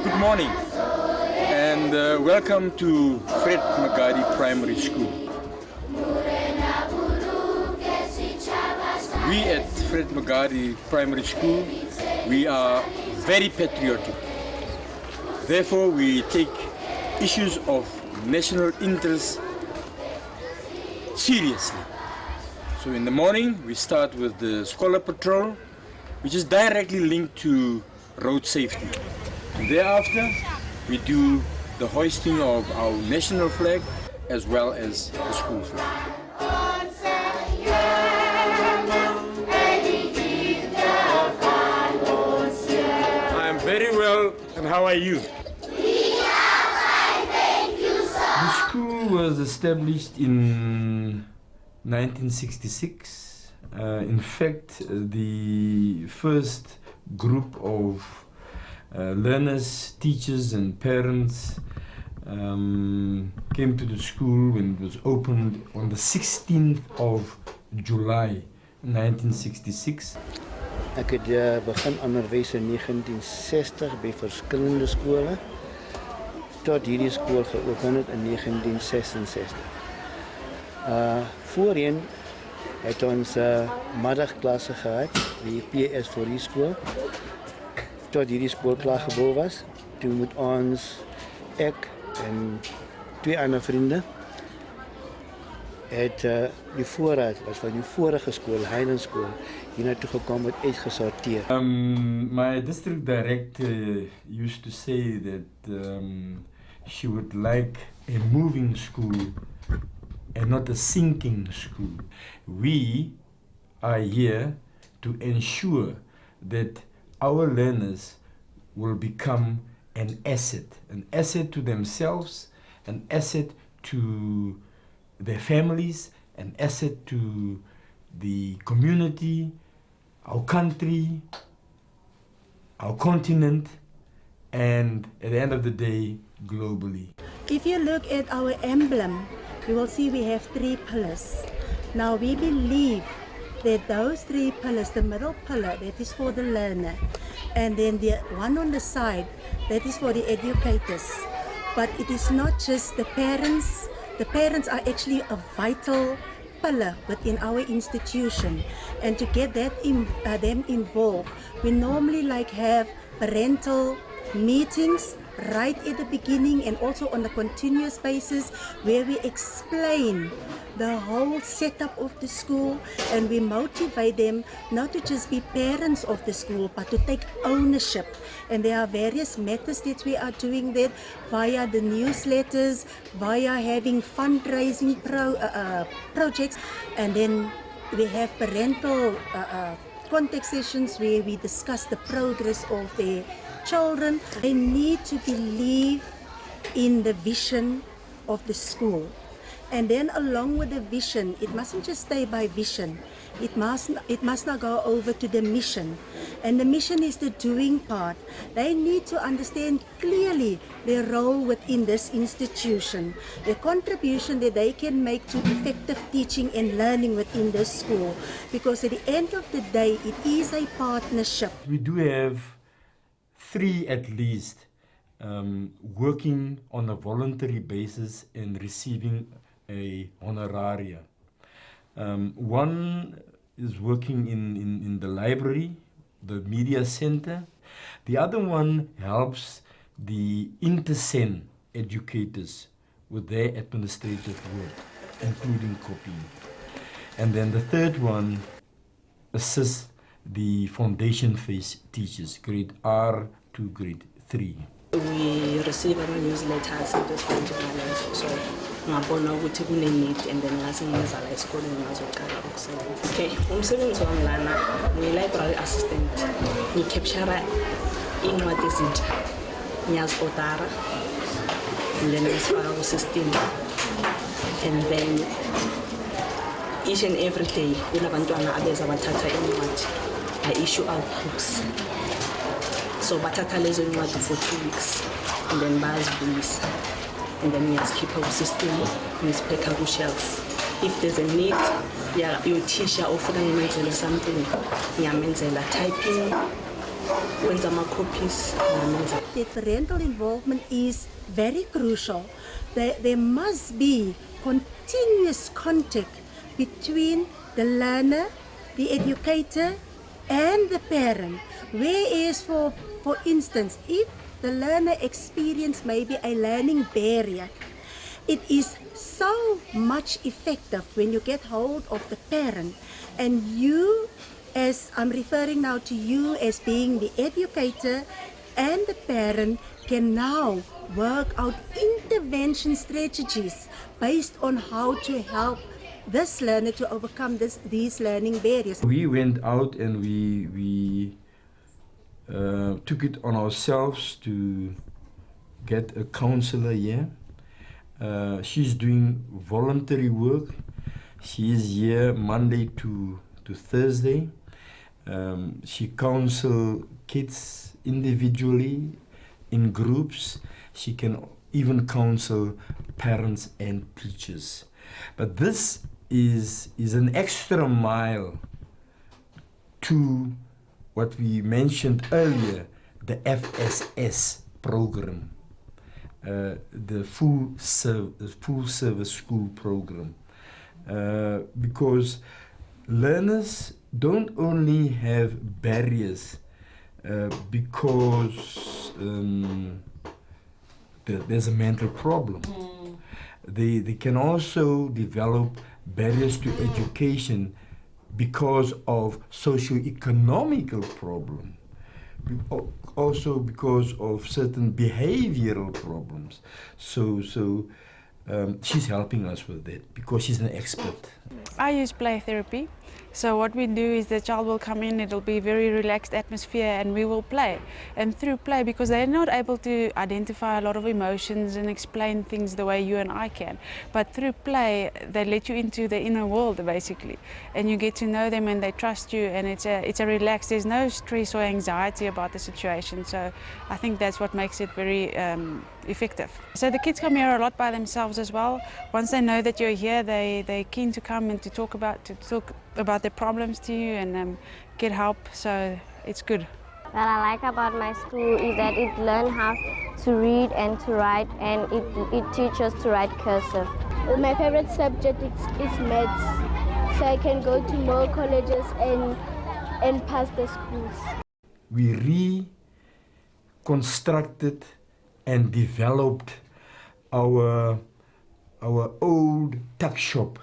Good morning and welcome to Fred Magardie Primary School. We at Fred Magardie Primary School, we are very patriotic. Therefore, we take issues of national interest seriously. So in the morning, we start with the scholar patrol, which is directly linked to road safety. And thereafter, we do the hoisting of our national flag as well as the school flag. I am very well, and how are you? We are fine, thank you, sir. The school was established in 1966. In fact, the first group of learners, teachers and parents came to the school when it was opened on the 16th of July 1966. Ek het begin onderwys in 1960 by verskillende skole tot hierdie skool geopen het in 1966. Voorheen het ons middagklasse gehad, die PS voor die skool. Tot hierdie skool klaar gebou was, toe moet ons, ek en twee ander vriende, het die voorraad was van die vorige skool, Heidenskool, hier naartoe gekom het uitgesorteer. My district director used to say that she would like a moving school and not a sinking school. We are here to ensure that our learners will become an asset to themselves, an asset to their families, an asset to the community, our country, our continent, and at the end of the day, globally. If you look at our emblem, you will see we have 3 pillars. Now we believe that those 3 pillars, the middle pillar, that is for the learner, and then the one on the side, that is for the educators. But it is not just the parents. The parents are actually a vital pillar within our institution, and to get that them involved, we normally have parental meetings right at the beginning and also on a continuous basis where we explain the whole setup of the school, and we motivate them not to just be parents of the school but to take ownership. And there are various methods that we are doing that via the newsletters, via having fundraising projects, and then we have parental contact sessions where we discuss the progress of their children. They need to believe in the vision of the school. And then along with the vision, it mustn't just stay by vision. It must now go over to the mission. And the mission is the doing part. They need to understand clearly their role within this institution, the contribution that they can make to effective teaching and learning within this school. Because at the end of the day, it is a partnership. We do have 3 at least working on a voluntary basis and receiving a honoraria. One is working in the library, the media center. The other one helps the InterCen educators with their administrative work, including copying. And then the third one assists the foundation phase teachers, grade R to grade 3. We receive our newsletters and those journals, so ngabona ukuthi kune-need and then ngase ngizala esikoleni ngazoqala ukusebenza. Okay, umsebenzi wami lana ngiyi-library assistant, ngicapture incwadi ezintsha, ngiyazi-ordera and then ngizifaka ku-system, and then each and every day kunabantwana abeza bathatha incwadi, I issue out books. So bathatha lezo incwadi for 2 weeks and then bayazibuyisa. And then ngiyazkhipha ku-system, ngizibheka ku-shelf. If there's a need, your teacher ofuna ngimenzele something, ngiyamenzela typing, wenza ama-copies. The parental involvement is very crucial. There must be continuous contact between the learner, the educator, and the parent. Whereas, for instance, if the learner experiences maybe a learning barrier, it is so much effective when you get hold of the parent, and you, as I'm referring now to you as being the educator and the parent, can now work out intervention strategies based on how to help this learner to overcome these learning barriers. We went out and we took it on ourselves to get a counselor here. She's doing voluntary work. She is here Monday to Thursday. She counsels kids individually, in groups. She can even counsel parents and teachers. But this is an extra mile to what we mentioned earlier, the FSS program, the full service school program, because learners don't only have barriers because there's a mental problem. They can also develop barriers to education because of socio-economical problem, also because of certain behavioral problems. So she's helping us with that because she's an expert. I use play therapy. So what we do is the child will come in, it'll be a very relaxed atmosphere, and we will play. And through play, because they're not able to identify a lot of emotions and explain things the way you and I can, but through play, they let you into the inner world, basically. And you get to know them and they trust you, and it's a relaxed, there's no stress or anxiety about the situation. So I think that's what makes it very effective. So the kids come here a lot by themselves as well. Once they know that you're here, they're keen to come and to talk about their problems to you and get help, so it's good. What I like about my school is that it learns how to read and to write, and it teaches to write cursive. My favorite subject is maths, so I can go to more colleges and pass the schools. We reconstructed and developed our old tuck shop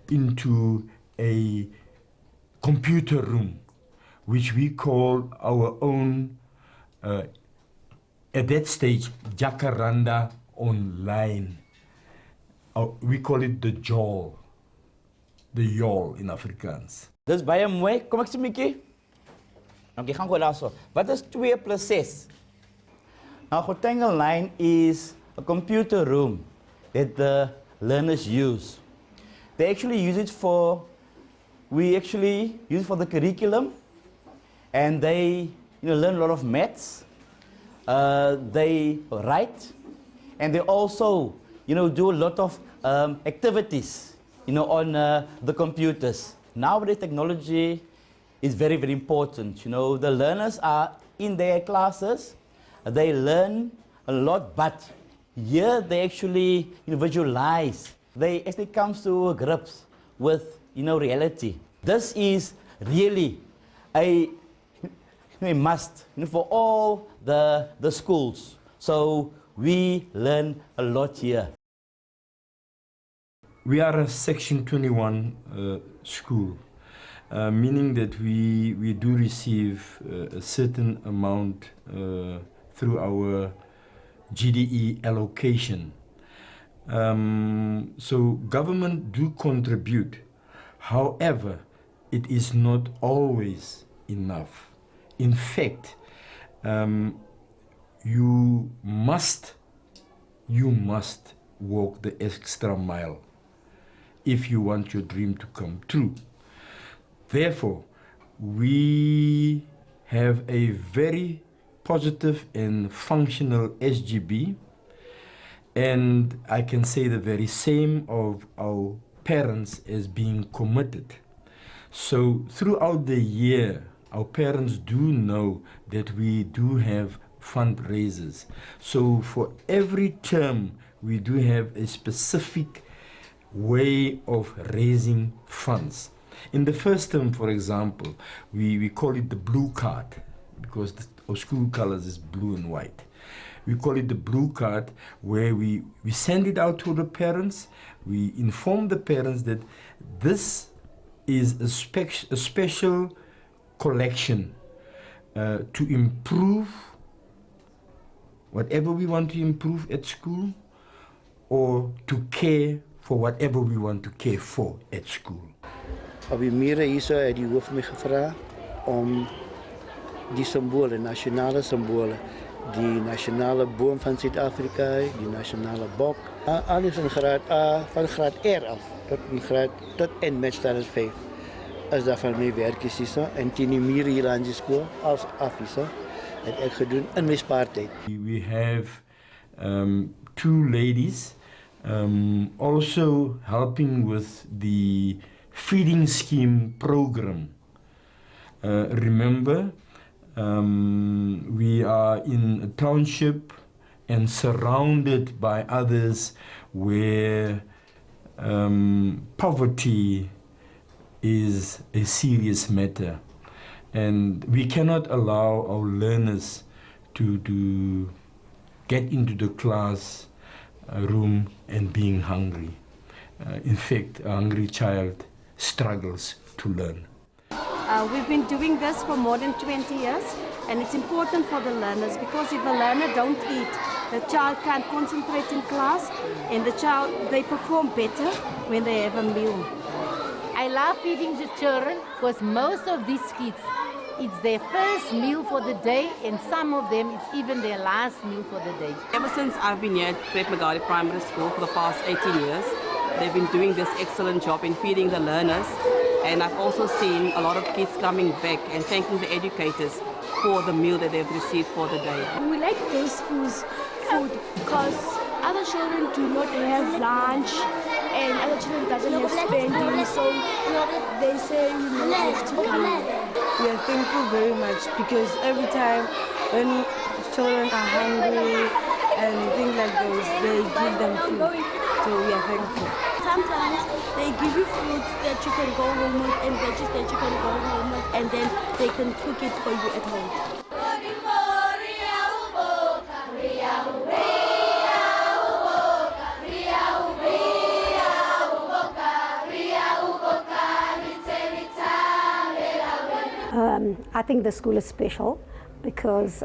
into a computer room, which we call our own, at that stage, Jacaranda Online. We call it the Jol, the Jol in Afrikaans. Dis baie mooi. Kom ek sê 'n bietjie. Okay, gaan gou daarso. Wat is 2 + 6? Now, Rectangle Line is a computer room that the learners use. They actually use it for, we actually use it for the curriculum, and they learn a lot of maths. They write, and they also do a lot of activities on the computers. Nowadays, technology is very, very important. The learners are in their classes, they learn a lot, but here they actually visualize. They actually come to grips with reality. This is really a must for all the schools. So we learn a lot here. We are a Section 21 school, meaning that we do receive a certain amount through our GDE allocation. So government do contribute. However, it is not always enough. In fact, you must walk the extra mile if you want your dream to come true. Therefore, we have a very positive and functional SGB, and I can say the very same of our parents as being committed. So throughout the year, our parents do know that we do have fundraisers. So for every term, we do have a specific way of raising funds. In the first term, for example, we call it the blue card because our school colors is blue and white. We call it the blue card, where we send it out to the parents. We inform the parents that this is a special collection to improve whatever we want to improve at school, or to care for whatever we want to care for at school. Op die mure hierso het die hoof my gevra om die simbole, nasionale simbole, die nasionale boom van Suid-Afrika, die nasionale bok, alles in graad A, van graad R af tot en met standaard 5. Is daar van my werkies hierso en teen die mure hier aan die skool als af hierso het ek gedoen in my spaartyd. We have two ladies also helping with the feeding scheme program. Remember, we are in a township and surrounded by others where poverty is a serious matter, and we cannot allow our learners to get into the class room and being hungry. In fact, a hungry child struggles to learn. We've been doing this for more than 20 years, and it's important for the learners, because if the learner don't eat, the child can't concentrate in class, and they perform better when they have a meal. I love feeding the children because most of these kids, it's their first meal for the day, and some of them it's even their last meal for the day. Ever since I've been here at Fred Magardie Primary School for the past 18 years, they've been doing this excellent job in feeding the learners, and I've also seen a lot of kids coming back and thanking the educators for the meal that they've received for the day. We like this food because other children do not have lunch and other children doesn't have spending, so they say we have to come. We are thankful very much because every time when children are hungry and things like those, they give them food. So we are thankful. Sometimes they give you fruits that you can go home with and veggies that you can go home with, and then they can cook it for you at home. I think the school is special because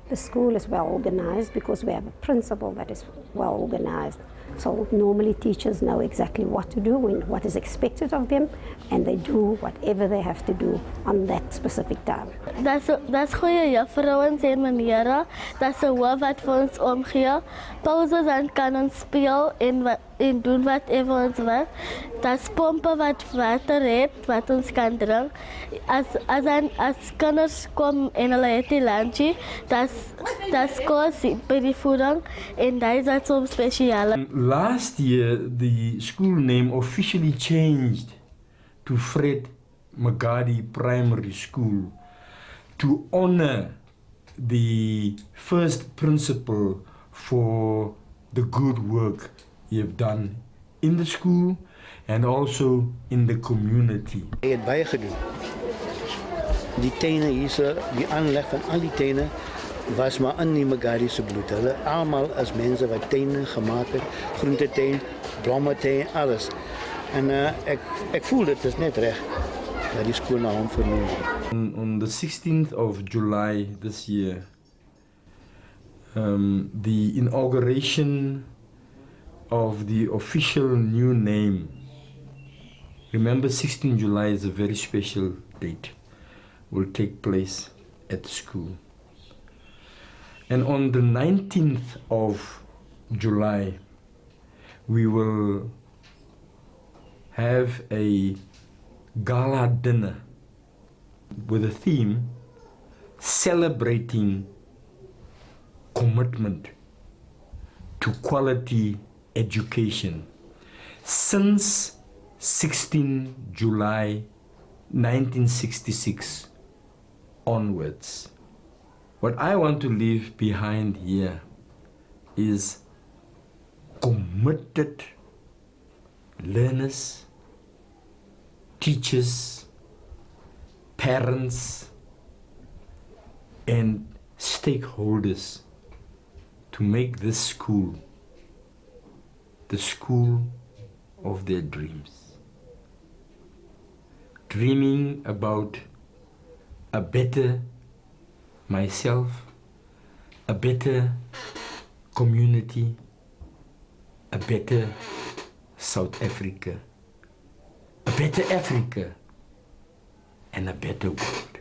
the school is well organized, because we have a principal that is well organized. So normally teachers know exactly what to do and what is expected of them, and they do whatever they have to do on that specific time. That's goeie juffrouens en menere, that's 'n hoof wat vir ons omgee. Pauses dan kan ons speel en doen whatever ons wil. That's pompe wat water het wat ons kan drink. As kinders kom en hulle het die lunchie, that's kos by die voeding, en dat is dat so spesiaal. Last year, the school name officially changed to Fred Magardie Primary School to honor the first principal for the good work he have done in the school and also in the community. Hy het baie gedoen. Die tuine hierso, die aanleg van al die tuine was maar in die Magardie se bloed. Hulle almal as mense wat tuine gemaak het, groentetuin, blommetuin, alles. En ek voel dit is net reg dat die skool na hom vernoem word. On the 16th of July this year, the inauguration of the official new name. Remember, 16 July is a very special date. Will take place at the school. And on the 19th of July, we will have a gala dinner with a theme celebrating commitment to quality education. Since 16 July 1966, onwards. What I want to leave behind here is committed learners, teachers, parents, and stakeholders to make this school the school of their dreams. Dreaming about a better myself, a better community, a better South Africa, a better Africa, and a better world.